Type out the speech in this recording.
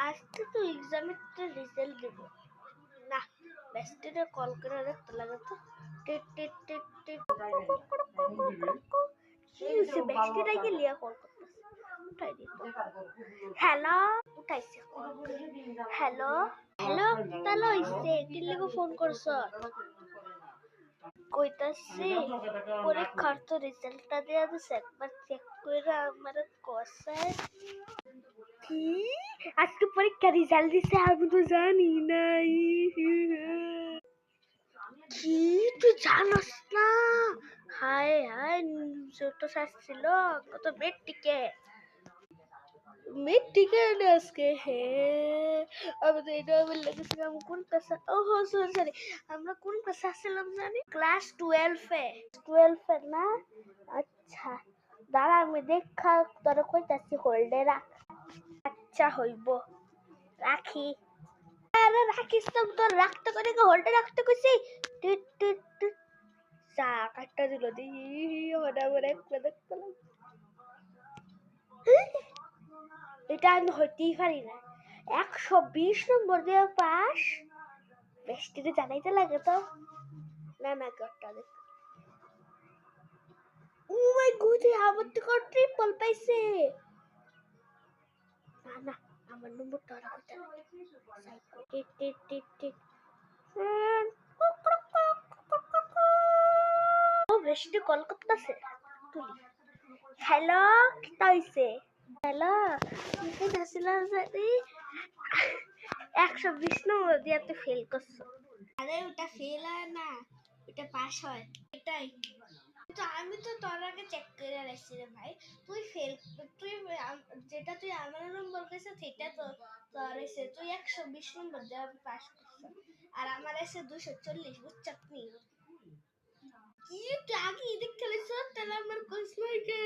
আজকে তো এক্সামের রেজাল্ট দেব না। বেস্টিরে কল করে দেখতে লাগে তো। টিট টিট টিট টিট কি হয়েছে? বেস্টিরা গেলিয়া কল করতেছে, উঠাই দিত। হ্যালো, উঠাইছে। হ্যালো হ্যালো, তাহলে হইছে কি লিগো ফোন করছ? কইতাছি পরীক্ষার তো রেজাল্টটা দেয়া দিছে, একবার চেক কইরা আমার কষায়। কি? আজকে পরীক্ষা রেজাল্ট দিছে? আমি তো জানি নাই। কি তুই জানাস না? হায় হায়, ছোট ছিল কত মেট্রিকে আজকে। হ্যাঁ, আমি তো এটা বললে গেছিলাম কোন ক্লাসে। ও হো সরি সরি, আমরা কোন ক্লাসে আসছিলাম জানি? ক্লাস 12 এ না? আচ্ছা দাঁড়া, আমি দেখা তোর কইতাছি, হোল্ডে রাখ। আচ্ছা হইব, রাখি। আরে রাখিস তো, তোর রাখতে করে হোল্ডে রাখতে কইছি। টিট টিট টিট, চা কাটটা দিল দি। ওটা মনে একটা দেখতে এটা আমি হইতেই পারি না। 120 নম্বর দিয়ে পাস? বেস্টিতে জানাইতে লাগে তো। না না, গটটা দেখ। ও মাই গড, আমার তো ট্রিপল পাইছে। না না, আমার নম্বরটা আর কইতা টিট টিট টিট টিট। ও বেস্টি কল করতেছে, তুলি। হ্যালো, কি হইছে? হ্যালো, কি হাসিলা জানি 120 নম্বর দিয়ে তুই ফেল করছো। আরে ওটা ফেল হয় না, ওটা পাস হয়। এটাই তো, আমি তো তোর আগে চেক করে রাখছি রে ভাই। তুই ফেল, তুই যেটা তুই আমার নম্বর কইছ সেটা তো তোর এসে তুই 120 নম্বর দিয়ে পাস করছ, আর আমার এসে 240, বুঝছ আপনি? কি তুই আগে এদিক খেলেছ, তাহলে আমার কইছ না কে?